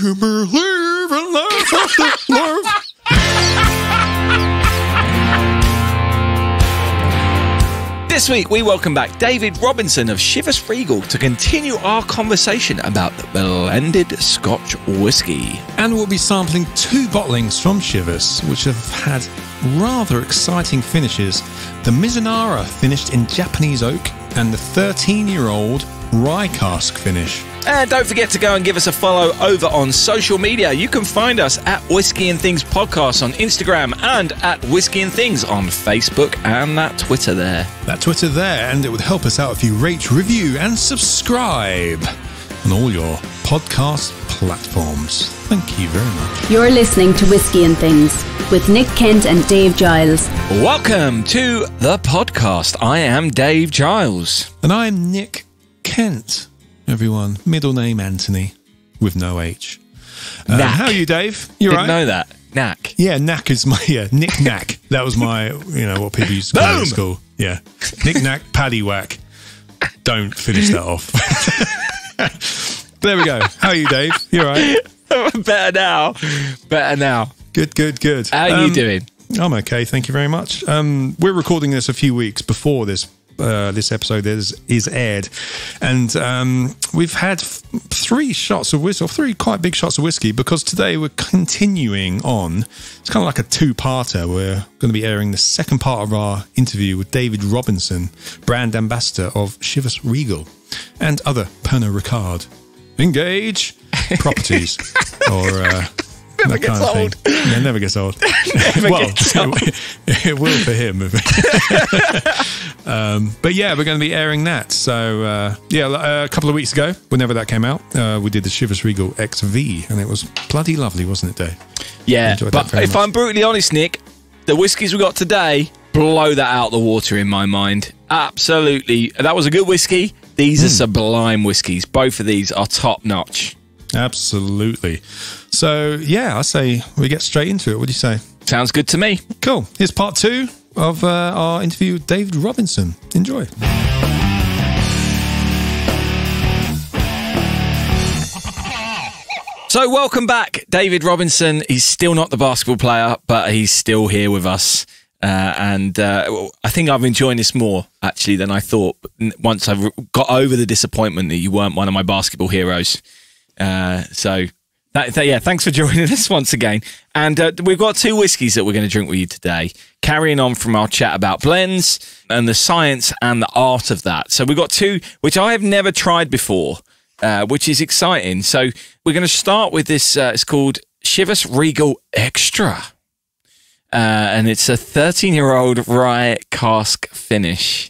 you believe in love after love? This week, we welcome back David Robinson of Chivas Regal to continue our conversation about the blended Scotch whisky. And we'll be sampling 2 bottlings from Chivas, which have had rather exciting finishes. The Mizunara, finished in Japanese oak, and the 13-year-old Rye Cask finish. And don't forget to go and give us a follow over on social media. You can find us at Whisky and Things Podcast on Instagram and at Whisky and Things on Facebook and that Twitter there. And it would help us out if you rate, review and subscribe on all your podcast platforms. Thank you very much. You're listening to Whisky and Things with Nick Kent and Dave Giles. Welcome to the podcast. I am Dave Giles. And I'm Nick Kent. Everyone, middle name Anthony with no H. How are you, Dave? You Didn't right? know that. Knack. Yeah, Knack is my Nick Knack. That was my, what people used to call it at school. Yeah, Nick Knack, Paddy Whack. Don't finish that off. There we go. How are you, Dave? You all right? Better now. Good. How are you doing? I'm okay, thank you very much. We're recording this a few weeks before this episode is aired, and we've had 3 shots of whiskey, or 3 quite big shots of whiskey, because today we're continuing on. It's kind of like a 2-parter. We're going to be airing the second part of our interview with David Robinson, brand ambassador of Chivas Regal and other Pernod Ricard Engage properties, or Never gets old. Yeah, never gets old. It will for him. But yeah, we're going to be airing that. So a couple of weeks ago, whenever that came out, we did the Chivas Regal XV, and it was bloody lovely, wasn't it, Dave? Yeah, but if I'm brutally honest, Nick, the whiskies we got today blow that out the water in my mind. Absolutely. That was a good whiskey. These are sublime whiskies. Both of these are top notch. Absolutely. So, yeah, I say we get straight into it. What do you say? Sounds good to me. Cool. Here's part 2 of our interview with David Robinson. Enjoy. So, welcome back, David Robinson. He's still not the basketball player, but he's still here with us. And I think I've enjoyed this more, actually, than I thought once I got over the disappointment that you weren't one of my basketball heroes. Thanks for joining us once again. And we've got 2 whiskies that we're going to drink with you today, carrying on from our chat about blends and the science and the art of that. So we've got 2, which I have never tried before, which is exciting. So we're going to start with this. It's called Chivas Regal Extra. And it's a 13-year-old rye cask finish.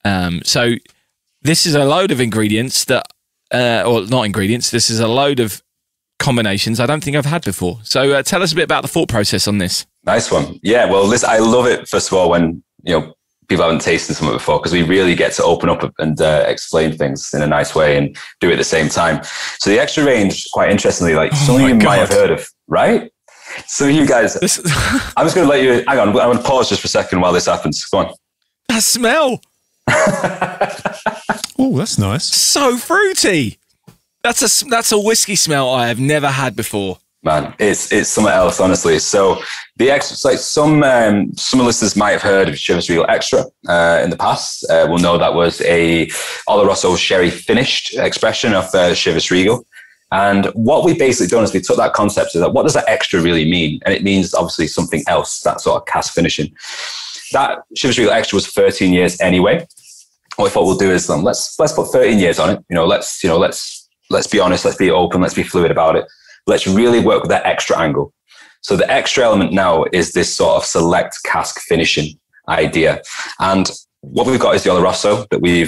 So this is a load of ingredients that, or not ingredients, this is a load of combinations I don't think I've had before. So tell us a bit about the thought process on this. Nice one. Yeah, well, listen, I love it, first of all, when people haven't tasted something before, because we really get to open up and explain things in a nice way and do it at the same time. So the extra range, quite interestingly, some of you might have heard of, right? Some of you guys, I'm just going to let you, hang on, I'm going to pause just for a second while this happens. Go on. That smell. Oh, that's nice. So fruity. That's a whiskey smell I have never had before. Man, it's something else, honestly. So the extra, like some listeners might have heard of Chivas Regal Extra in the past. We'll know that was a Oloroso sherry finished expression of Chivas Regal. And what we basically done is we took that concept of that. What does that extra really mean? And it means obviously something else, that sort of cask finishing. That Chivas Regal Extra was 13 years anyway. What we thought we'll do is let's put 13 years on it. Let's be honest, let's be open, let's be fluid about it. Let's really work with that extra angle. So the extra element now is this sort of select cask finishing idea. And what we've got is the Oloroso that we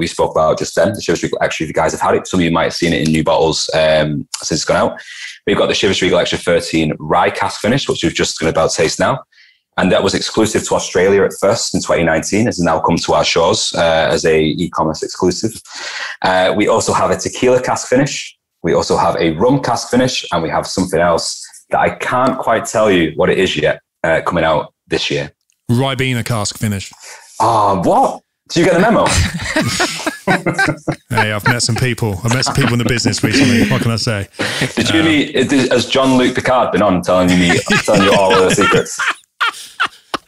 spoke about just then. The Chivas Regal Extra, if you guys have had it, some of you might have seen it in new bottles since it's gone out. We've got the Chivas Regal Extra 13 Rye Cask finish, which we've just going to about taste now. And that was exclusive to Australia at first in 2019. It's now come to our shores as a e-commerce exclusive. We also have a tequila cask finish. We also have a rum cask finish, and we have something else that I can't quite tell you what it is yet coming out this year. Ribena cask finish. What? Did you get the memo? Hey, I've met some people. I've met some people in the business recently. What can I say? Did you meet? Has Jean-Luc Picard been on telling you all the secrets?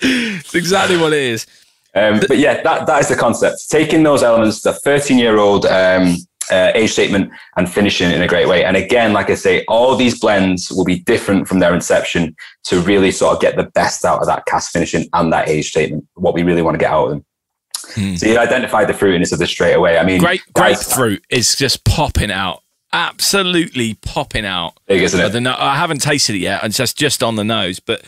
It's exactly what it is. But yeah, that is the concept. Taking those elements, the 13-year-old age statement, and finishing it in a great way. And again, like I say, all these blends will be different from their inception to really sort of get the best out of that cask finishing and that age statement, what we really want to get out of them. So you identified the fruitiness of this straight away. I mean, grapefruit is just popping out. Absolutely popping out. Big, isn't it? I haven't tasted it yet. It's just on the nose, but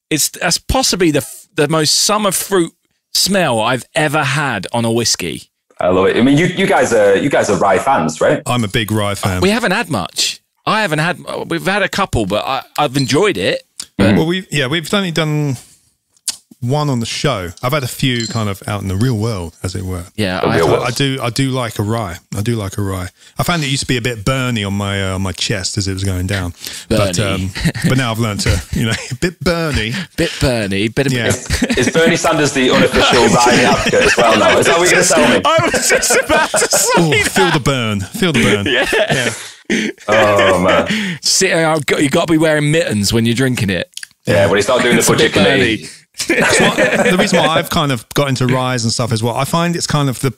that's possibly the most summer fruit smell I've ever had on a whiskey. I love it. I mean, you guys are rye fans, right? I'm a big rye fan. We haven't had much. We've had a couple, but I've enjoyed it. Well, we've only done one on the show. I've had a few kind of out in the real world, as it were. Yeah, I do like a rye. I do like a rye. I found it used to be a bit burny on my chest as it was going down. But now I've learned to, a bit burny. Is Bernie Sanders the unofficial rye advocate as well now? Is that what you're going to tell me? I was just about to say feel the burn. Feel the burn. Yeah. Oh, man. You got to be wearing mittens when you're drinking it. Yeah, when you start doing the budget committee. The reason why I've kind of got into ryes and stuff is I find it's kind of the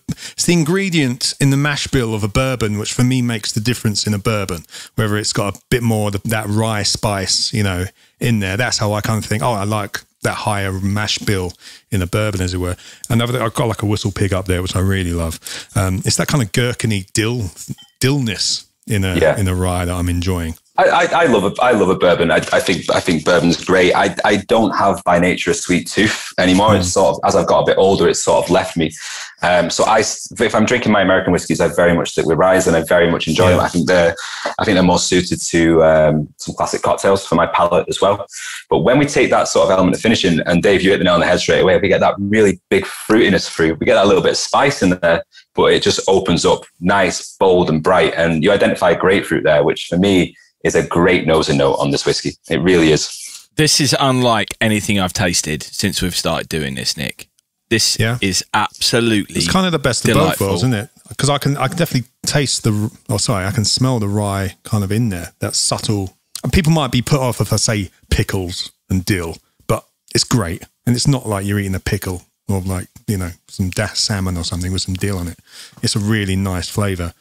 ingredient in the mash bill of a bourbon, which for me makes the difference in a bourbon, whether it's got a bit more of that rye spice, in there. That's how I kind of think, I like that higher mash bill in a bourbon, as it were. Another thing, I've got like a whistle pig up there, which I really love. It's that kind of gherkiny dillness in a rye that I'm enjoying. I love a bourbon. I think bourbon's great. I don't have by nature a sweet tooth anymore. It's sort of, as I've got a bit older, it's sort of left me. So if I'm drinking my American whiskies, I very much stick with ryes, and I very much enjoy them. I think they're more suited to some classic cocktails for my palate as well. But when we take that sort of element of finishing, and Dave, you hit the nail on the head straight away, we get that really big fruitiness through. We get that little bit of spice in there, but it just opens up nice, bold, and bright. And you identify grapefruit there, which for me is a great nosing note on this whiskey. It really is. This is unlike anything I've tasted since we've started doing this, Nick. This is absolutely It's kind of the best of both worlds, isn't it? Because I can definitely taste I can smell the rye kind of in there. That subtle. And people might be put off if I say pickles and dill, but it's great. And it's not like you're eating a pickle or like, some salmon or something with some dill on it. It's a really nice flavour.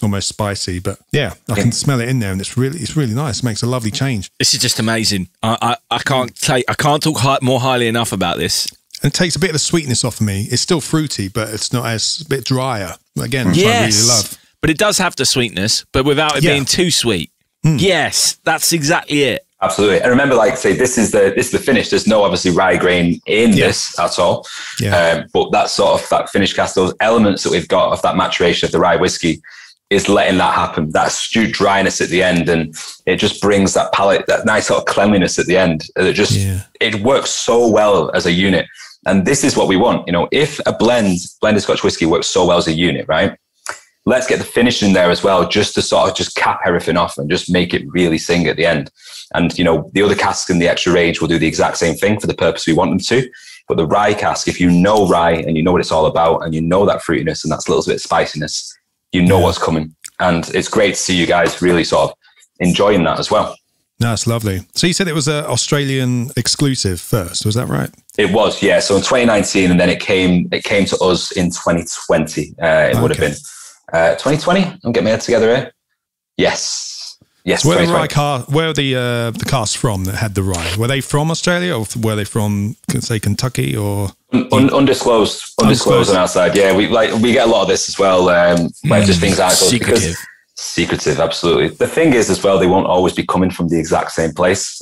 Almost spicy, but I can smell it in there, and it's really nice. It makes a lovely change. This is just amazing. I can't talk more highly enough about this. And it takes a bit of the sweetness off of me. It's still fruity, but it's not as a bit drier. Again, which I really love. But it does have the sweetness, but without it being too sweet. Yes, that's exactly it. Absolutely. And remember, like say, this is the finish. There's no obviously rye grain in this at all. Yeah. But that sort of that finish cast, those elements that we've got of that maturation of the rye whiskey, is letting that happen, that astute dryness at the end, and it just brings that palate, that nice sort of cleanliness at the end. It works so well as a unit, and this is what we want. If a blended Scotch whiskey works so well as a unit, right? Let's get the finish in there as well, just to sort of just cap everything off and just make it really sing at the end. And the other casks in the extra range will do the exact same thing for the purpose we want them to. But the rye cask, if you know rye and you know what it's all about, and you know that fruitiness and that little bit of spiciness, what's coming. And it's great to see you guys really sort of enjoying that as well. No, it's lovely. So you said it was an Australian exclusive first, was that right? It was, yeah. So in 2019, and then it came to us in 2020. It would have been 2020. I'm getting my head together here. Yes. So where are the casks from that had the rye? Were they from Australia, or were they from, say, Kentucky, or undisclosed on our side? Yeah, we get a lot of this as well. Where just things out secretive, absolutely. The thing is, as well, they won't always be coming from the exact same place.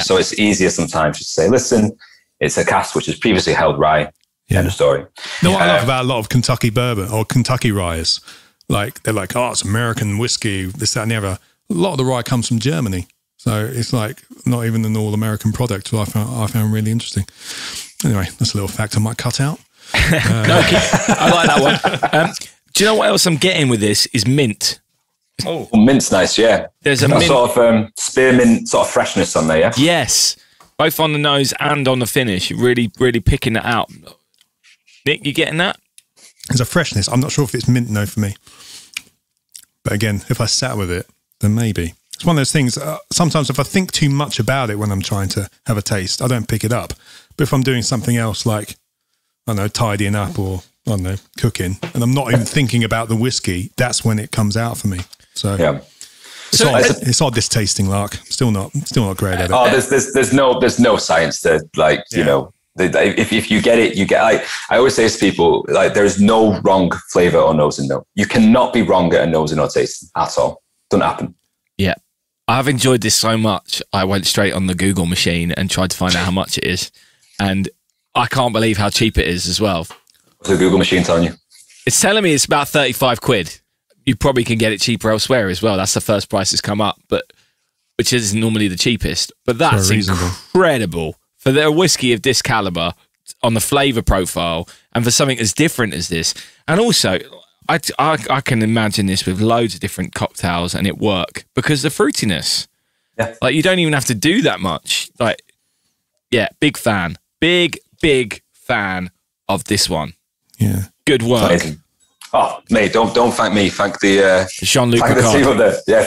So it's easier sometimes to say, listen, it's a cask which has previously held rye. End of story. What I love about a lot of Kentucky bourbon or Kentucky ryes, like they're like, it's American whiskey, this, that, and the other. A lot of the rye comes from Germany, so it's like not even an all-American product. I found really interesting. Anyway, that's a little fact I might cut out. I like that one. Do you know what else I'm getting with this? Is mint. Oh, mint's nice, yeah. There's a mint, sort of spearmint sort of freshness on there, yeah. Yes, both on the nose and on the finish. Really, really picking that out. Nick, you getting that? There's a freshness. I'm not sure if it's mint no for me. But again, if I sat with it, then maybe. It's one of those things, sometimes if I think too much about it when I'm trying to have a taste, I don't pick it up. But if I'm doing something else like, I don't know, tidying up or, I don't know, cooking, and I'm not even thinking about the whiskey, that's when it comes out for me. So yeah. It's odd this tasting, Lark. Still not great at it. Oh, there's no science to like, you know, if you get it, you get. I always say to people, like, there's no wrong flavor or nose and note. You cannot be wrong at a nose and note taste at all. Doesn't happen. Yeah, I've enjoyed this so much. I went straight on the Google machine and tried to find out how much it is, and I can't believe how cheap it is as well. What's the Google machine telling you? It's telling me it's about 35 quid. You probably can get it cheaper elsewhere as well. That's the first price that's come up, but which is normally the cheapest. But that's incredible for their whiskey of this caliber on the flavour profile and for something as different as this. And also, I can imagine this with loads of different cocktails and it work because the fruitiness. Yeah. Like, you don't even have to do that much. Like, yeah, big fan. Big fan of this one. Yeah. Good work. Amazing. Oh, mate, don't thank me. Thank the Jean-Luc thank Picard. the team up there. Yeah,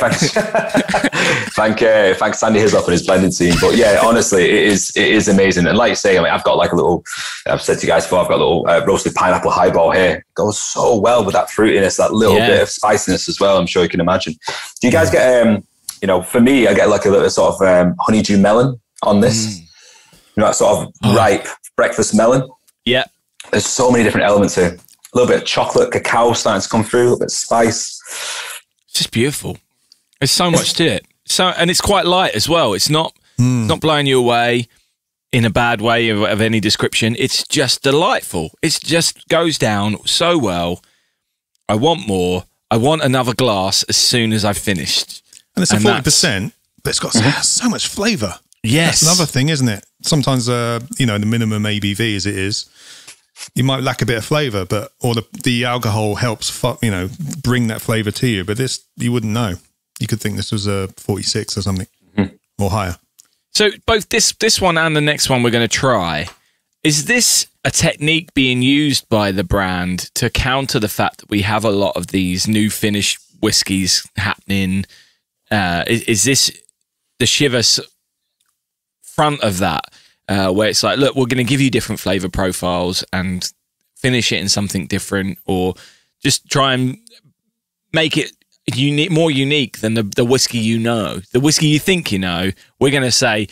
thank Sandy Hislop and his blending team. But yeah, honestly, it is amazing. And like you say, I mean, I've got like a little. I've said to you guys before, I've got a little roasted pineapple highball here. It goes so well with that fruitiness, that little bit of spiciness as well. I'm sure you can imagine. Do you guys get you know, for me, I get like a little sort of honeydew melon on this. You know, that sort of ripe breakfast melon. Yeah. There's so many different elements here. A little bit of chocolate, cacao starting to come through, a little bit of spice. It's just beautiful. There's so much to it. And it's quite light as well. It's not blowing you away in a bad way of any description. It's just delightful. It just goes down so well. I want more. I want another glass as soon as I've finished. And it's a 40%, but it's got so much flavour. Yes. That's another thing, isn't it? Sometimes, you know, the minimum ABV as it is, you might lack a bit of flavour, but or the alcohol helps, you know, bring that flavour to you. But this, you wouldn't know. You could think this was a 46 or something, or higher. So both this one and the next one we're going to try, is this a technique being used by the brand to counter the fact that we have a lot of these new finish whiskies happening? Is this the Chivas front of that? Where it's like, look, we're going to give you different flavour profiles and finish it in something different, or just try and make it more unique than the whiskey you know. The whiskey you think you know, we're going to say,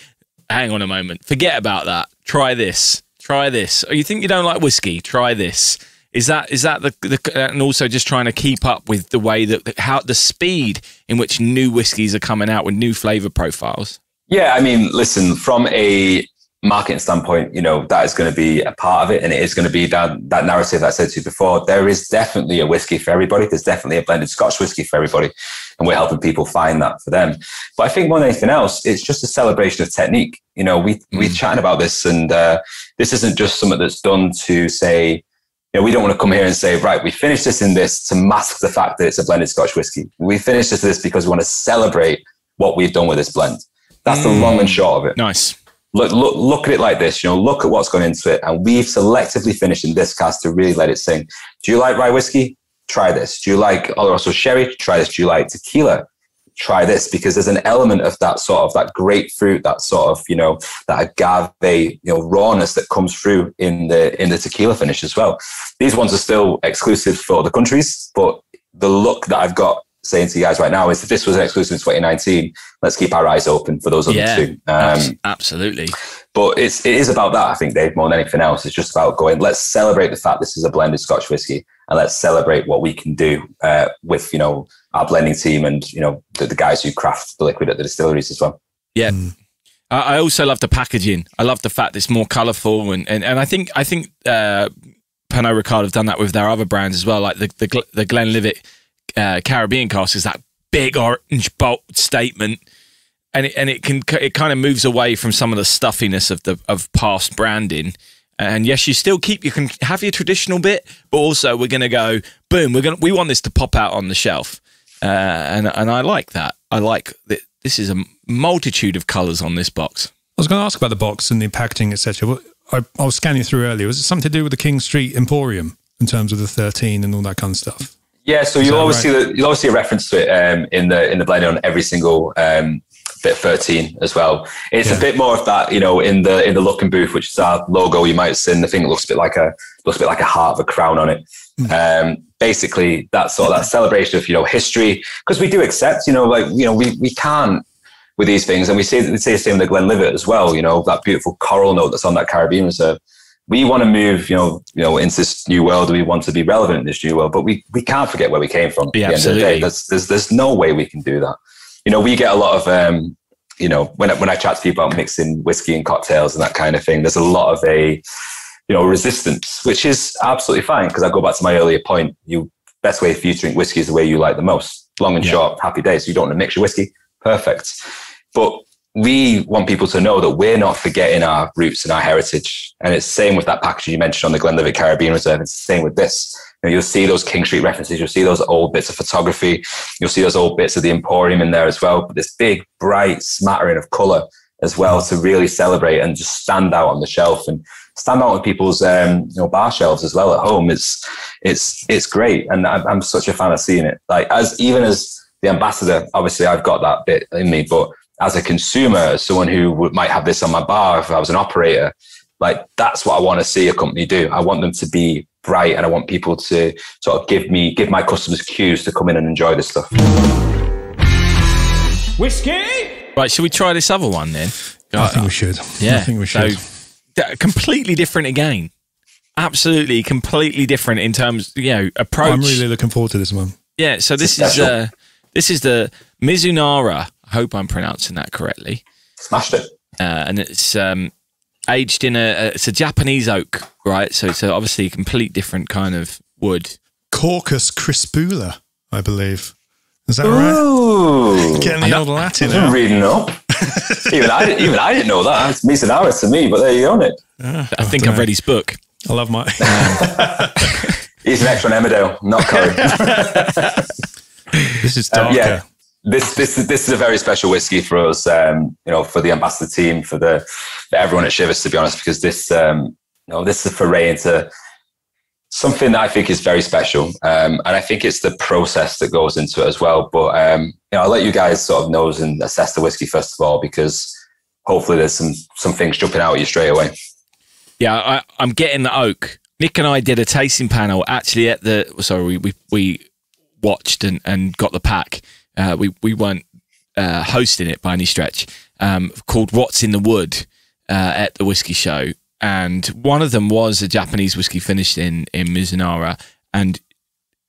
hang on a moment, forget about that. Try this. Or you think you don't like whiskey, try this. Is that the and also just trying to keep up with the way that how the speed in which new whiskies are coming out with new flavour profiles? Yeah, I mean, listen, from a marketing standpoint, you know, that is going to be a part of it, and it is going to be that narrative that I said to you before. There is definitely a whiskey for everybody. There's definitely a blended Scotch whiskey for everybody, and we're helping people find that for them. But I think more than anything else, it's just a celebration of technique. You know, we're chatting about this, and this isn't just something that's done to say, you know, we don't want to come here and say, right, we finished this in this to mask the fact that it's a blended Scotch whiskey. We finished this because we want to celebrate what we've done with this blend. That's the long and short of it. Nice. Look at it like this, you know, look at what's gone into it. And we've selectively finished in this cask to really let it sing. Do you like rye whiskey? Try this. Do you like Oloroso sherry? Try this. Do you like tequila? Try this, because there's an element of that sort of that grapefruit, that sort of, you know, that agave, you know, rawness that comes through in the tequila finish as well. These ones are still exclusive for other countries, but the look that I've got saying to you guys right now is, if this was an exclusive in 2019, let's keep our eyes open for those other two. Absolutely. But it is about that, I think, Dave, more than anything else. It's just about going, let's celebrate the fact this is a blended Scotch whiskey, and let's celebrate what we can do with, you know, our blending team and, you know, the guys who craft the liquid at the distilleries as well. Yeah. I also love the packaging. I love the fact it's more colourful, and I think Pernod Ricard have done that with their other brands as well, like the Glenlivet Caribbean cask is that big orange bold statement, and it kind of moves away from some of the stuffiness of past branding. And yes, you can have your traditional bit, but also we're going to go boom. We want this to pop out on the shelf, and I like that. I like that. This is a multitude of colours on this box. I was going to ask about the box and the packaging, etc. I was scanning through earlier. Was it something to do with the King Street Emporium? in terms of the 13 and all that kind of stuff. Yeah, so you'll always see a reference to it in the blend on every single bit 13 as well. It's a bit more of that, in the look and booth, which is our logo. You might have seen the thing that looks a bit like a heart of a crown on it. Basically, that's sort of that celebration of history, because we do accept, we can't with these things, and we say the same with the Glenlivet as well. That beautiful coral note that's on that Caribbean Reserve. We want to move, into this new world. We want to be relevant in this new world, but we can't forget where we came from. Yeah, at the end of the day. There's no way we can do that. We get a lot of, when I chat to people about mixing whiskey and cocktails and that kind of thing, there's a lot of resistance, which is absolutely fine. Because I go back to my earlier point. Best way for you to drink whiskey is the way you like the most. Long and short, happy days. So you don't want to mix your whiskey. Perfect. But we want people to know that we're not forgetting our roots and our heritage. And it's the same with that package you mentioned on the Glenlivet Caribbean Reserve. It's the same with this. You'll see those King Street references. You'll see those old bits of photography. You'll see those old bits of the Emporium in there as well. But this big, bright smattering of colour as well to really celebrate and just stand out on the shelf and stand out on people's bar shelves as well at home. It's great. And I'm such a fan of seeing it. Even as the ambassador, obviously I've got that bit in me, but as a consumer, as someone who might have this on my bar, if I was an operator, that's what I want to see a company do. I want them to be bright, and I want people to sort of give my customers cues to come in and enjoy this stuff. Whiskey! Right, should we try this other one then? I think we should. Yeah. I think we should. So, completely different again. Absolutely completely different in terms, approach. I'm really looking forward to this one. Yeah, so this is the Mizunara. I hope I'm pronouncing that correctly. Smashed it. And it's aged in it's a Japanese oak, right? So it's obviously a complete different kind of wood. Caucus crispula, I believe. Is that right? Getting the old Latin out. Reading up. even I didn't know that. It's Mizunara to me, but there you own it. I think I've read his book. I love my... He's an extra on Emmerdale, not Curry. This is darker. This is a very special whiskey for us, for the Ambassador team, for everyone at Chivas, to be honest, because this is a foray into something that I think is very special, and I think it's the process that goes into it as well. But I'll let you guys sort of nose and assess the whiskey first of all, because hopefully there's some things jumping out at you straight away. Yeah, I'm getting the oak. Nick and I did a tasting panel actually at we watched and got the pack. We weren't hosting it by any stretch, called What's in the Wood at the whiskey show. And one of them was a Japanese whiskey finished in Mizunara. And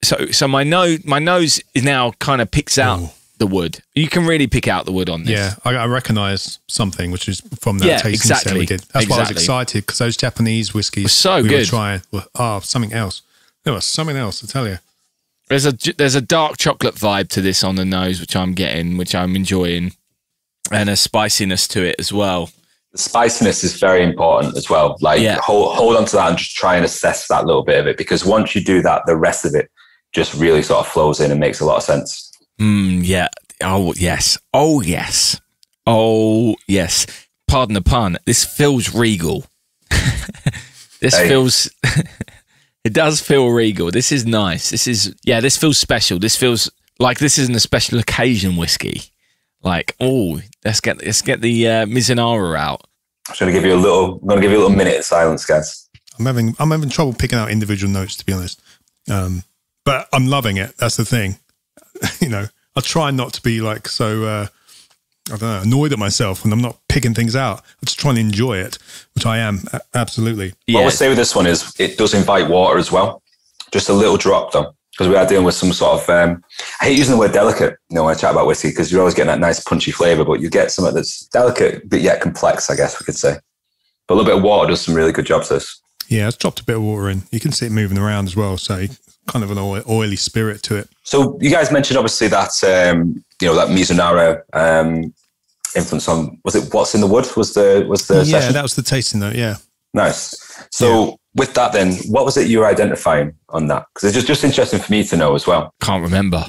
so my nose is now kind of picks out the wood. You can really pick out the wood on this. Yeah, I recognise something, which is from that tasting set we did. That's why I was excited, because those Japanese whiskies so we good. were trying were something else. There was something else, I tell you. There's a dark chocolate vibe to this on the nose, which I'm getting, which I'm enjoying, and a spiciness to it as well. The spiciness is very important as well. Hold on to that and just try and assess that little bit of it, because once you do that, the rest of it just really sort of flows in and makes a lot of sense. Yeah. Oh, yes. Oh, yes. Oh, yes. Pardon the pun. This feels regal. This feels... It does feel regal. This is nice. This feels special. This feels like this isn't a special occasion whiskey. Let's get the Mizunara out. I'm going to give you a little minute of silence, guys. I'm having trouble picking out individual notes, to be honest. But I'm loving it. That's the thing. I try not to be annoyed at myself when I'm not picking things out. I'm just trying to enjoy it, which I am, absolutely. Yeah. What I would say with this one is it does invite water as well. Just a little drop, though, because we are dealing with some sort of, I hate using the word delicate, when I chat about whiskey, because you're always getting that nice punchy flavour, but you get something that's delicate, but yet complex, I guess we could say. But a little bit of water does some really good jobs to this. Yeah, it's dropped a bit of water in. You can see it moving around as well, so kind of an oily spirit to it. So you guys mentioned obviously that that Mizunara influence on, was it What's in the Wood was the session? That was the tasting note. Yeah, nice. So with that, then what was it you were identifying on that? Because it's just interesting for me to know as well. Can't remember.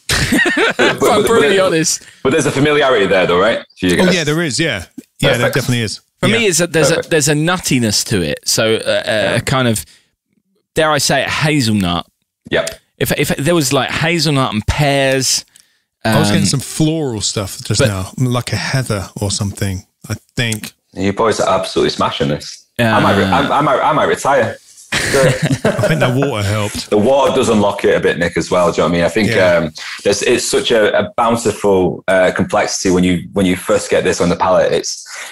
If I'm brutally honest. But there's a familiarity there, though, right? For you guys? Oh yeah, there is. Yeah, there definitely is. For me, it's there's a nuttiness to it. So a kind of dare I say it, hazelnut. Yep. If there was like hazelnut and pears. I was getting some floral stuff just now, like a heather or something, I think. You boys are absolutely smashing this. I might retire. I think the water helped. The water does unlock it a bit, Nick, as well. Do you know what I mean? I think it's such a bountiful complexity when you first get this on the palate.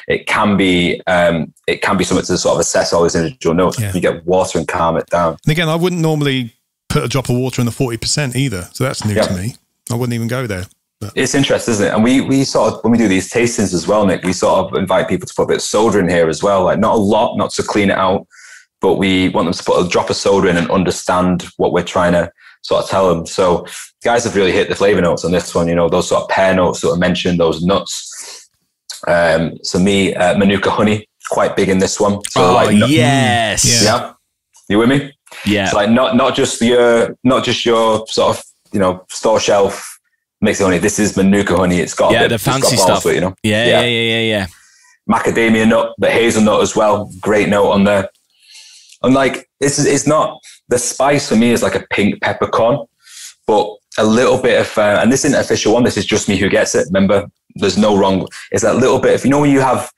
It can be something to sort of assess all these individual notes. You get water and calm it down. And again, I wouldn't normally put a drop of water in the 40% either, so that's new to me. I wouldn't even go there. But. It's interesting, isn't it? And we sort of, when we do these tastings as well, Nick, we sort of invite people to put a bit of soda in here as well. Like not a lot, not to clean it out, but we want them to put a drop of soda in and understand what we're trying to sort of tell them. So guys have really hit the flavor notes on this one, you know, those sort of pear notes that were mentioned, those nuts. So Manuka honey, quite big in this one. So yes. Yeah. You with me? Yeah. So like not just your sort of, you know, store shelf mixed honey. This is Manuka honey. It's got the fancy stuff. You know? Yeah. Macadamia nut, but hazelnut as well. Great note on there. And like it's not, the spice for me is like a pink peppercorn, but a little bit of and this isn't an official one. This is just me who gets it. Remember, there's no wrong. It's that little bit of, you know, when you have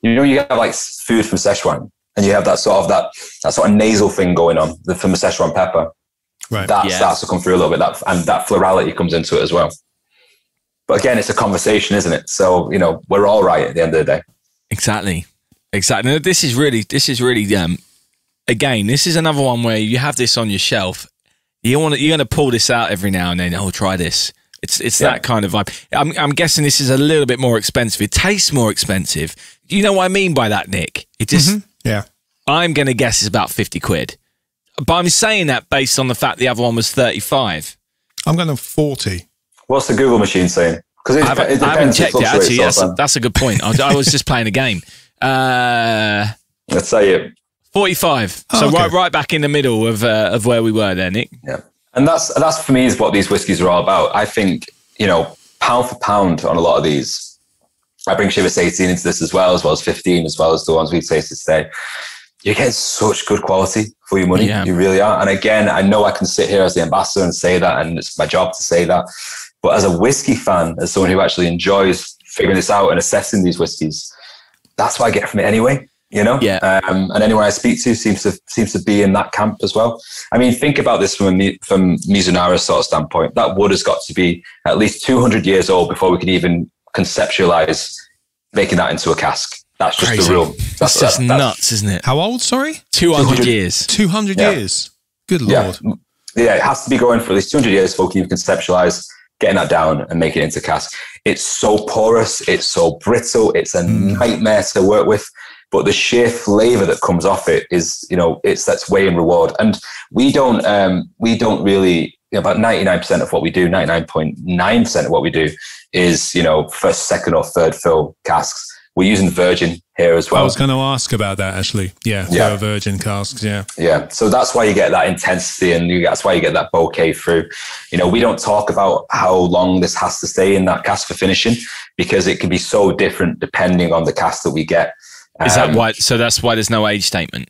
like food from Szechuan and you have that sort of nasal thing going on from the Szechuan pepper. Right. That starts to come through a little bit. And that florality comes into it as well. But again, it's a conversation, isn't it? So, you know, we're all right at the end of the day. Exactly. No, this is really again, this is another one where you have this on your shelf. You're going to pull this out every now and then. Oh, try this. It's that kind of vibe. I'm guessing this is a little bit more expensive. It tastes more expensive. You know what I mean by that, Nick? It just, I'm going to guess it's about 50 quid. But I'm saying that based on the fact the other one was 35. I'm going to 40. What's the Google machine saying? Because I haven't checked it, actually. Yes, that's a good point. I was just playing a game. Let's say it. 45. So right back in the middle of where we were there, Nick. Yeah. And that's for me is what these whiskies are all about. I think, you know, pound for pound on a lot of these. I bring Chivas 18 into this as well as 15, as well as the ones we've tasted today. You're getting such good quality for your money. You really are. And again, I know I can sit here as the ambassador and say that, and it's my job to say that. But as a whiskey fan, as someone who actually enjoys figuring this out and assessing these whiskies, that's what I get from it anyway. You know, and anyone I speak to seems to be in that camp as well. I mean, think about this from Mizunara's sort of standpoint. That wood has got to be at least 200 years old before we can even conceptualize making that into a cask. That's just the rule. That's just nuts, isn't it? How old? Sorry, 200 years. 200 years. Good Lord. Yeah, it has to be going for at least 200 years before we can even conceptualize getting that down and make it into cask. It's so porous. It's so brittle. It's a nightmare to work with. But the sheer flavor that comes off it is, you know, that's way in reward. And we don't really, you know, about 99% of what we do, 99.9% of what we do is, you know, first, second or third fill casks. We're using virgin here as well. I was going to ask about that, actually. Yeah. Virgin casks, Yeah. So that's why you get that intensity and that's why you get that bouquet through. You know, we don't talk about how long this has to stay in that cask for finishing because it can be so different depending on the cask that we get. Is that why? So that's why there's no age statement.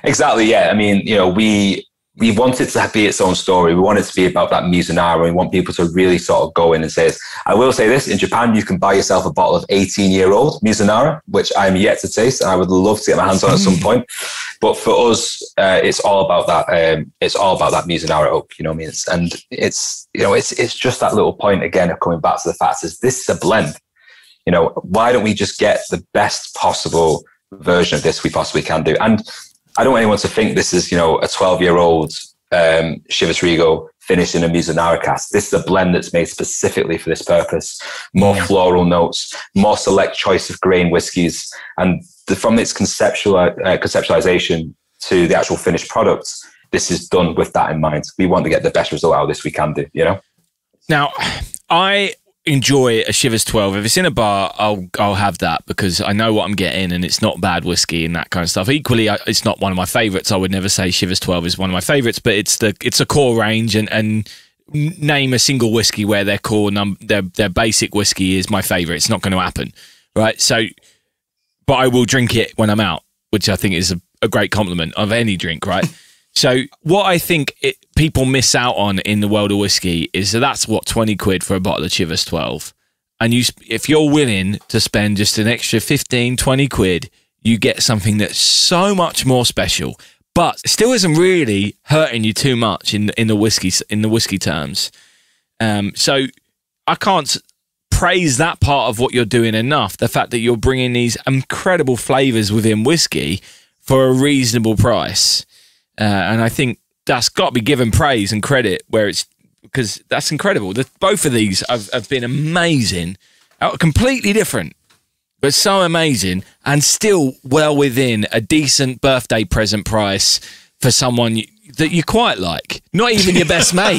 Exactly. Yeah. I mean, you know, we want it to be its own story. We want it to be about that Mizunara. We want people to really sort of go in and say, I will say this, in Japan, you can buy yourself a bottle of 18-year-old Mizunara, which I'm yet to taste. And I would love to get my hands on at some point. But for us, it's all about that. It's all about that Mizunara oak, you know what I mean? It's just that little point again of coming back to the fact is this is a blend. You know, why don't we just get the best possible version of this we possibly can do? And I don't want anyone to think this is, you know, a 12-year-old Chivas Regal finished in a Mizunara cask. This is a blend that's made specifically for this purpose. More floral notes, more select choice of grain whiskies. And from its conceptualization to the actual finished products, this is done with that in mind. We want to get the best result out of this we can do, you know? Now, I enjoy a Chivas 12. If it's in a bar, I'll have that because I know what I'm getting and it's not bad whiskey and that kind of stuff. Equally, it's not one of my favorites. I would never say Chivas 12 is one of my favorites, but it's a core range and name a single whiskey where their core their basic whiskey is my favorite. It's not going to happen, right? So, but I will drink it when I'm out, which I think is a great compliment of any drink, right? So what I think people miss out on in the world of whiskey is that's what, 20 quid for a bottle of Chivas 12. And if you're willing to spend just an extra 15, 20 quid, you get something that's so much more special, but still isn't really hurting you too much in the whiskey terms. So I can't praise that part of what you're doing enough. The fact that you're bringing these incredible flavors within whiskey for a reasonable price. And I think that's got to be given praise and credit because that's incredible. Both of these have been amazing, completely different, but so amazing and still well within a decent birthday present price for someone that you quite like. Not even your best mate.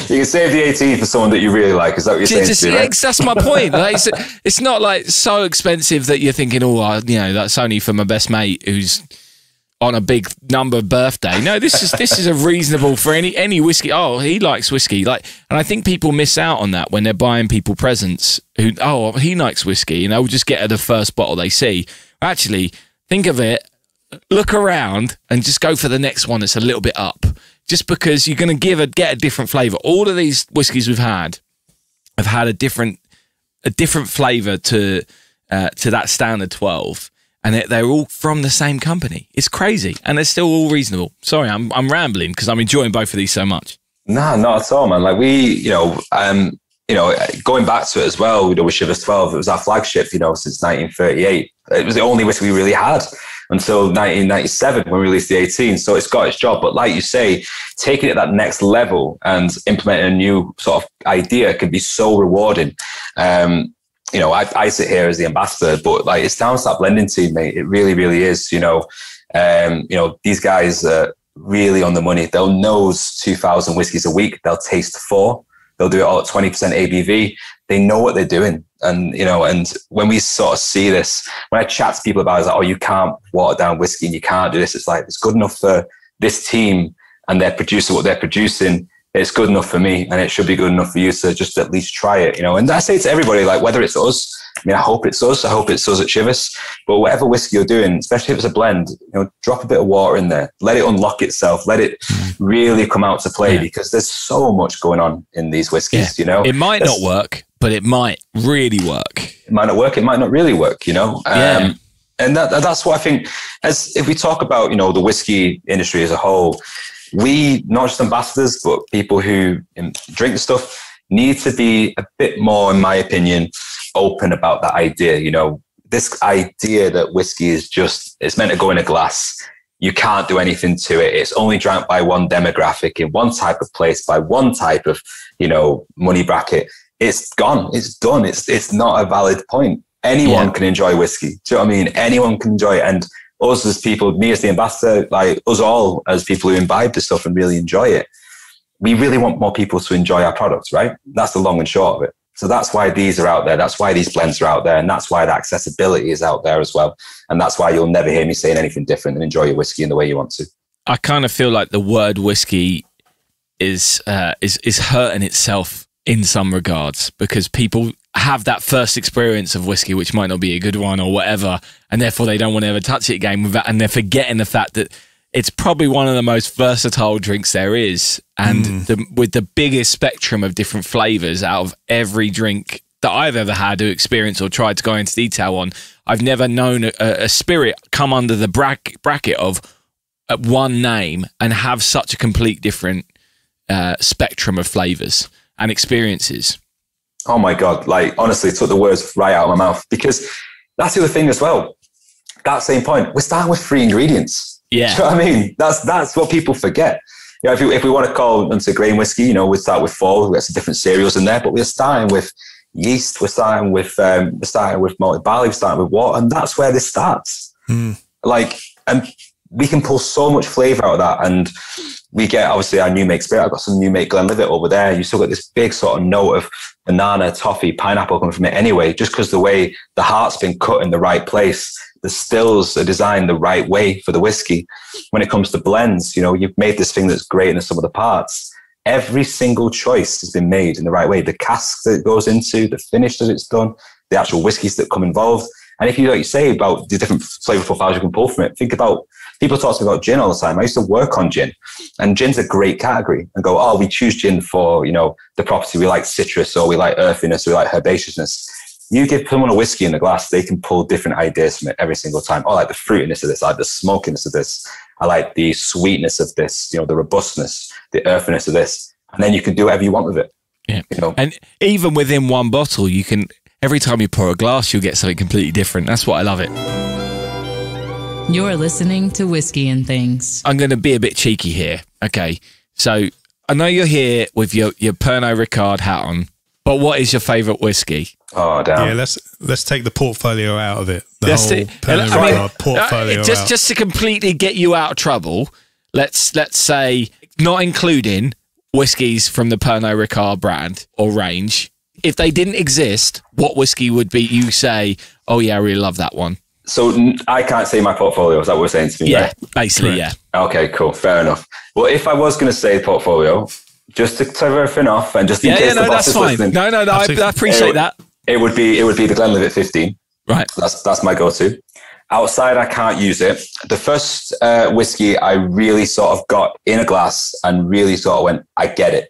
You can save the 18 for someone that you really like. Is that what you're saying to me, right? That's my point. Like, it's not like so expensive that you're thinking, that's only for my best mate who's on a big number birthday. No, this is a reasonable for any whiskey. Oh, he likes whiskey. And I think people miss out on that when they're buying people presents he likes whiskey, and they'll just get the first bottle they see. Actually, think of it, look around and just go for the next one that's a little bit up, just because you're going to get a different flavor. All of these whiskies we've had have had a different flavor to that standard 12. And they're all from the same company. It's crazy, and they're still all reasonable. Sorry, I'm rambling because I'm enjoying both of these so much. No, not at all, man. Like going back to it as well, with Chivas 12, it was our flagship, since 1938. It was the only whiskey we really had until 1997 when we released the 18. So it's got its job. But like you say, taking it that next level and implementing a new sort of idea can be so rewarding. I sit here as the ambassador, but it's down to that blending team, mate. It really, really is. These guys are really on the money. They'll nose 2,000 whiskies a week. They'll taste 4. They'll do it all at 20% ABV. They know what they're doing. And, and when we sort of see this, when I chat to people about it, it's like, you can't water down whiskey and you can't do this. It's like, it's good enough for this team and they're producing what they're producing. It's good enough for me, and it should be good enough for you to just at least try it, And I say to everybody, whether it's us, I hope it's us. I hope it's us at Chivas. But whatever whiskey you're doing, especially if it's a blend, drop a bit of water in there. Let it unlock itself. Let it really come out to play because there's so much going on in these whiskies, It might not work, but it might really work. It might not work. It might not really work, And that's what I think, as if we talk about, the whiskey industry as a whole, we, not just ambassadors, but people who drink the stuff, need to be a bit more, in my opinion, open about that idea. This idea that whiskey is it's meant to go in a glass. You can't do anything to it. It's only drank by one demographic in one type of place, by one type of, money bracket. It's gone. It's done. It's not a valid point. Anyone can enjoy whiskey. Do you know what I mean? Anyone can enjoy it. And us as people, me as the ambassador, us all as people who imbibe this stuff and really enjoy it, we really want more people to enjoy our products, right? That's the long and short of it. So that's why these are out there. That's why these blends are out there. And that's why the accessibility is out there as well. And that's why you'll never hear me saying anything different than enjoy your whiskey in the way you want to. I kind of feel like the word whiskey is hurting itself in some regards, because people have that first experience of whiskey, which might not be a good one or whatever, and therefore they don't want to ever touch it again with that, and they're forgetting the fact that it's probably one of the most versatile drinks there is, and with the biggest spectrum of different flavors out of every drink that I've ever had to experience or tried to go into detail on. I've never known a spirit come under the bracket of one name and have such a complete different spectrum of flavors and experiences. Oh my God, honestly, it took the words right out of my mouth, because that's the other thing as well. That same point, we're starting with 3 ingredients. Yeah. Do you know what I mean? That's what people forget. If we want to call into grain whiskey, we start with 4, we've got some different cereals in there, but we're starting with yeast, we're starting with malted barley, we're starting with water, and that's where this starts. And we can pull so much flavor out of that, and we get obviously our new make spirit. I've got some new make Glenlivet over there. You still got this big sort of note of banana, toffee, pineapple coming from it anyway, just because the way the heart's been cut in the right place, the stills are designed the right way for the whiskey. When it comes to blends, you've made this thing that's great in the sum of the parts. Every single choice has been made in the right way. The cask that it goes into, the finish that it's done, the actual whiskies that come involved. And if you, like you say, about the different flavor profiles you can pull from it, think about people talk to me about gin all the time. I used to work on gin, and gin's a great category, and go, oh, we choose gin for, you know, the property. We like citrus, or we like earthiness, or we like herbaceousness. You give someone a whiskey in the glass, they can pull different ideas from it every single time. Oh, I like the fruitiness of this. I like the smokiness of this. I like the sweetness of this, you know, the robustness, the earthiness of this. And then you can do whatever you want with it. Yeah. You know? And even within one bottle, you can, every time you pour a glass, you'll get something completely different. That's what I love it. You're listening to Whiskey and Things. I'm going to be a bit cheeky here. Okay. So I know you're here with your Pernod Ricard hat on, but what is your favourite whiskey? Oh, damn. Yeah, let's take the portfolio out of it. The Let's whole see- Pernod I mean, Ricard portfolio out. just to completely get you out of trouble, let's say not including whiskies from the Pernod Ricard brand or range. If they didn't exist, what whiskey would be you say, oh yeah, I really love that one? So I can't say my portfolio. Is that what you're saying to me? Yeah, right? basically, Correct. yeah. Okay, cool. Fair enough. Well, if I was going to say portfolio, just to cover everything off, and just in case the boss that's is fine. listening, No, I appreciate that. it would be the Glenlivet 15. Right. That's my go-to. Outside, I can't use it. The first whiskey I really sort of got in a glass and really sort of went, I get it.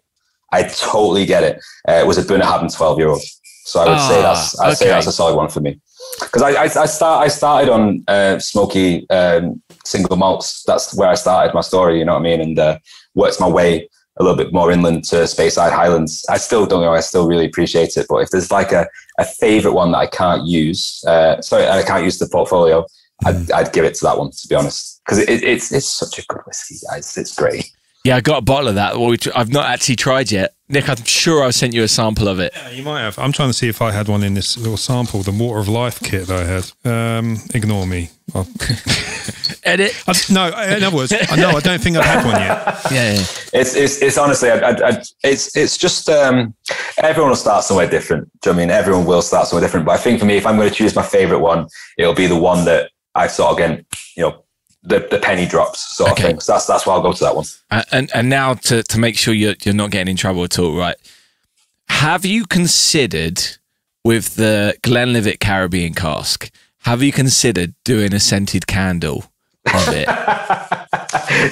I totally get it. It was a Bunnahabhain 12-year-old. So I would say that's a solid one for me. Because I started on smoky single malts. That's where I started my story, you know what I mean? And worked my way a little bit more inland to Speyside Highlands. I still don't know. I still really appreciate it. But if there's like a favorite one that I can't use, I can't use the portfolio, I'd give it to that one, to be honest. Because it's such a good whiskey, guys. It's great. Yeah, I got a bottle of that, which I've not actually tried yet. Nick, I'm sure I sent you a sample of it. Yeah, you might have. I'm trying to see if I had one in this little sample, the Water of Life kit that I had. Ignore me. Edit. No, in other words, I don't think I've had one yet. Yeah. It's honestly, it's just everyone will start somewhere different. Do you know what I mean? Everyone will start somewhere different. But I think for me, if I'm going to choose my favorite one, it'll be the one that I sort of, again, you know, the penny drops sort of thing. So that's why I'll go to that one. And now to make sure you're not getting in trouble at all, right? Have you considered with the Glenlivet Caribbean cask? Have you considered doing a scented candle of it?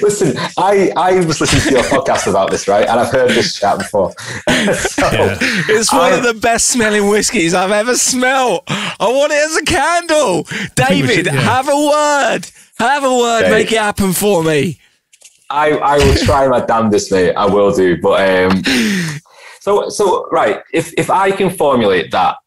Listen, I was listening to your podcast about this, right? And I've heard this chat before. It's one of the best smelling whiskies I've ever smelled. I want it as a candle. David, have a word. Have a word. Okay. Make it happen for me. I will try my damnedest, mate. I will do. But so right, if I can formulate that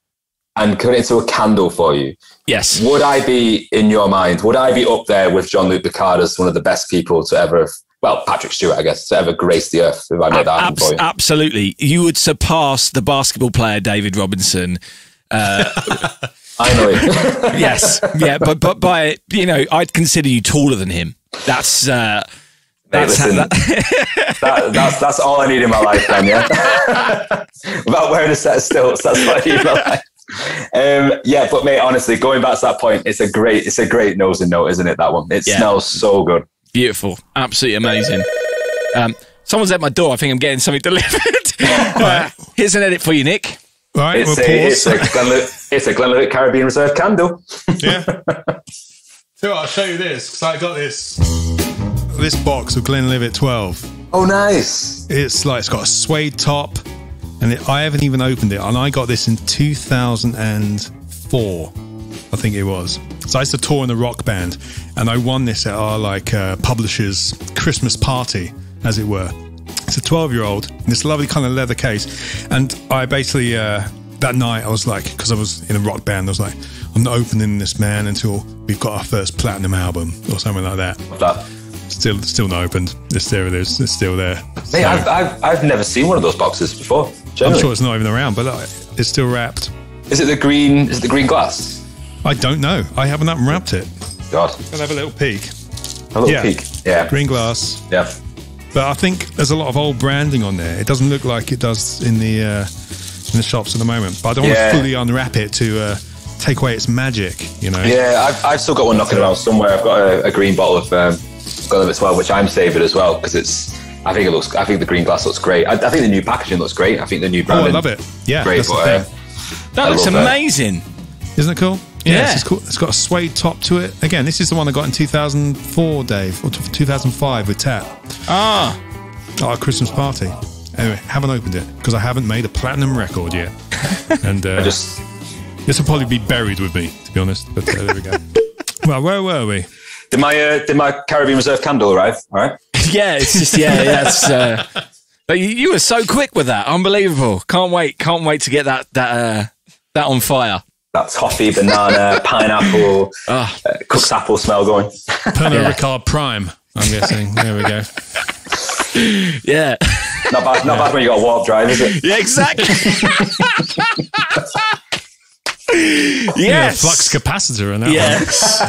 and put it into a candle for you, yes, would I be, in your mind, would I be up there with Jean-Luc Picard as one of the best people to ever, well, Patrick Stewart, I guess, to ever grace the earth, if I made that happen for you? Absolutely. You would surpass the basketball player David Robinson. I know it. Yes. Yeah, but by, you know, I'd consider you taller than him. That's that's all I need in my life, then, yeah? Without wearing a set of stilts, that's what I need in my life. Yeah, but mate, honestly, going back to that point, it's a great nose and note, isn't it? That one, it smells so good, beautiful, absolutely amazing. Someone's at my door. I think I'm getting something delivered. Here's an edit for you, Nick. Right, it's a Glenlivet Caribbean Reserve candle. Yeah. So I'll show you this because I got this box of Glenlivet 12. Oh, nice! It's got a suede top. And I haven't even opened it. And I got this in 2004, I think it was. So I used to tour in a rock band. And I won this at our publisher's Christmas party, as it were. It's a 12-year-old in this lovely kind of leather case. And I basically, that night, I was like, because I was in a rock band, I was like, I'm not opening this, man, until we've got our first platinum album or something like that. What's that? Still not opened. It's there. It is. It's still there. Hey, so, I've never seen one of those boxes before. Generally. I'm sure it's not even around, but it's still wrapped. Is it the green glass? I don't know. I haven't unwrapped it. God. I'll have a little peek. Peek. Yeah. Green glass. Yeah. But I think there's a lot of old branding on there. It doesn't look like it does in the shops at the moment. But I don't want to fully unwrap it to take away its magic, you know. Yeah, I've still got one knocking around somewhere. I've got a green bottle of Glenlivet 12, which I'm saving as well because I think the green glass looks great. I think the new packaging looks great. I think the new branding. Oh, I love it. Yeah, great. That looks amazing. Isn't it cool? Yes, it's got a suede top to it. Again, this is the one I got in 2004, Dave, or 2005 with Tat. At our Christmas party. Anyway, haven't opened it because I haven't made a platinum record yet. And this will probably be buried with me, to be honest. But there we go. Well, where were we? Did my Caribbean Reserve candle arrive? All right. Yeah, it's just but you were so quick with that. Unbelievable. Can't wait to get that on fire. That toffee, banana, pineapple, cooked apple smell going. Pernod Ricard Prime, I'm guessing. There we go. Yeah. Not bad when you got a warp drive, is it? Yeah, exactly. Yes. Yeah, flux capacitor and that one. Yes.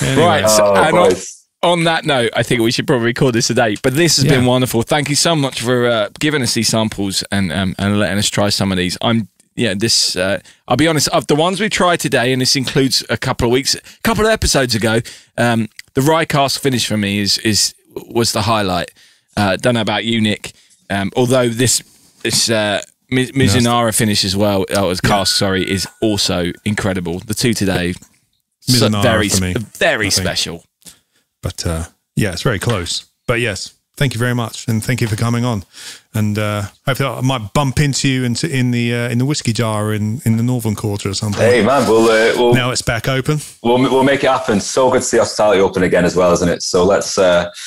Anyway. Right. So, on that note, I think we should probably record this today. But this has been wonderful. Thank you so much for giving us these samples and letting us try some of these. I'll be honest, of the ones we tried today, and this includes a couple of episodes ago, the Rye Cask finish for me was the highlight. Don't know about you, Nick. Although this Mizunara finish as well, cask, sorry, is also incredible. The two today, very special. But it's very close. But yes, thank you very much, and thank you for coming on. And hopefully I might bump into you in the whiskey jar in the Northern Quarter or something. Hey man, we'll now it's back open. We'll make it happen. So good to see hospitality open again as well, isn't it? So let's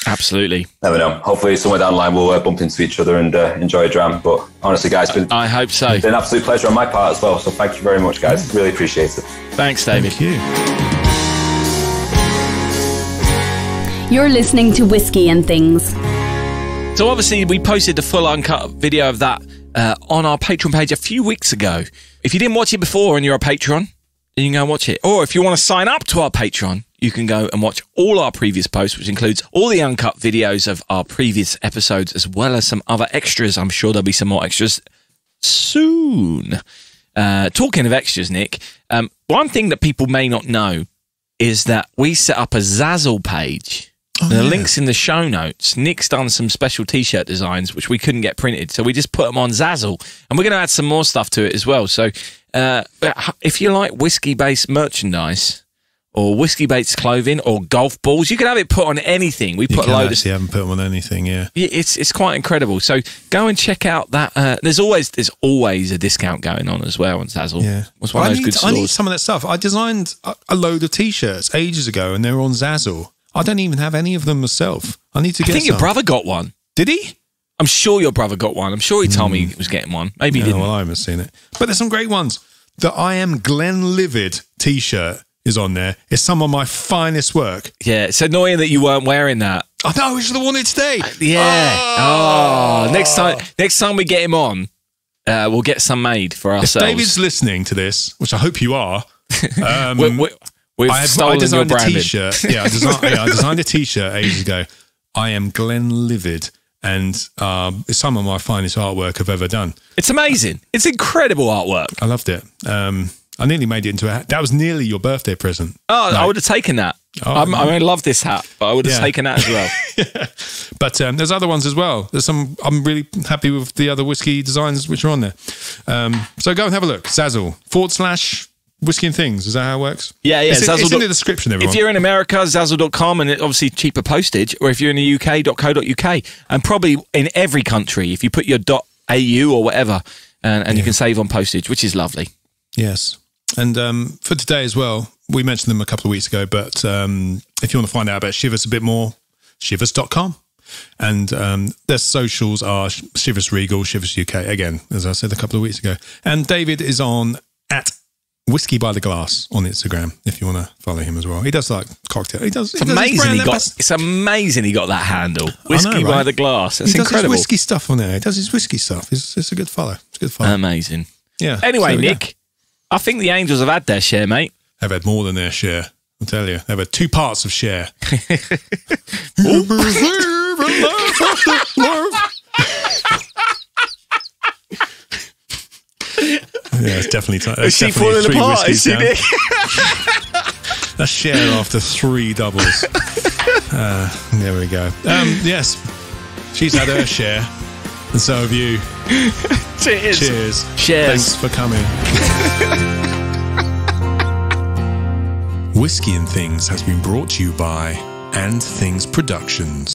absolutely. Never know. Hopefully somewhere down the line we'll bump into each other and enjoy a dram. But honestly, guys, I hope so. It's been an absolute pleasure on my part as well. So thank you very much, guys. Really appreciate it. Thanks, David. Thank you. You're listening to Whiskey and Things. So obviously we posted the full uncut video of that on our Patreon page a few weeks ago. If you didn't watch it before and you're a Patreon, then you can go and watch it. Or if you want to sign up to our Patreon, you can go and watch all our previous posts, which includes all the uncut videos of our previous episodes, as well as some other extras. I'm sure there'll be some more extras soon. Talking of extras, Nick, one thing that people may not know is that we set up a Zazzle page. The link's in the show notes. Nick's done some special T-shirt designs, which we couldn't get printed, so we just put them on Zazzle. And we're going to add some more stuff to it as well. So if you like whiskey-based merchandise or whiskey-based clothing or golf balls, you can have it put on anything. We put a load of... You haven't put them on anything, yeah. It's quite incredible. So go and check out that. There's always a discount going on as well on Zazzle. Yeah. It's one of those good stores. I need some of that stuff. I designed a load of T-shirts ages ago, and they were on Zazzle. I don't even have any of them myself. I need to get some. I think your brother got one. Did he? I'm sure your brother got one. I'm sure he told me he was getting one. Maybe he didn't. Well, I haven't seen it. But there's some great ones. The I Am Glenlivet T-shirt is on there. It's some of my finest work. Yeah, it's annoying that you weren't wearing that. I know, we should have worn it today. Yeah. Oh, next time we get him on, we'll get some made for ourselves. If David's listening to this, which I hope you are, I designed a T-shirt. Yeah, I designed a T-shirt ages ago. I Am Glenlivet, and it's some of my finest artwork I've ever done. It's amazing. It's incredible artwork. I loved it. I nearly made it into a hat. That was nearly your birthday present. Oh, no. I would have taken that. I love this hat, but I would have taken that as well. Yeah. But there's other ones as well. There's some. I'm really happy with the other whiskey designs which are on there. So go and have a look. Zazzle / Whiskey and Things. Is that how it works? Yeah. It's in the description, everyone. If you're in America, Zazzle.com, and obviously cheaper postage, or if you're in the UK, .co.uk, and probably in every country, if you put your .au or whatever, and you can save on postage, which is lovely. Yes. And for today as well, we mentioned them a couple of weeks ago, but if you want to find out about Chivas a bit more, chivas.com. And their socials are Chivas Regal, Chivas UK, again, as I said a couple of weeks ago. And David is on at Whiskey by the Glass on Instagram, if you want to follow him as well. He does like cocktail. It's amazing he got that handle. Whiskey by the Glass. That's incredible. He does his whiskey stuff on there. He does his whiskey stuff. It's a good follow. It's a good follow. Amazing. Yeah. Anyway, Nick, I think the Angels have had their share, mate. They've had more than their share. I'll tell you. They've had 2 parts of share. Yeah, it's definitely time. Is she falling apart? Is she, Nick? A share after 3 doubles. There we go. Yes, she's had her share, and so have you. Cheers. Cheers. Cheers. Thanks for coming. Whisky and Things has been brought to you by And Things Productions.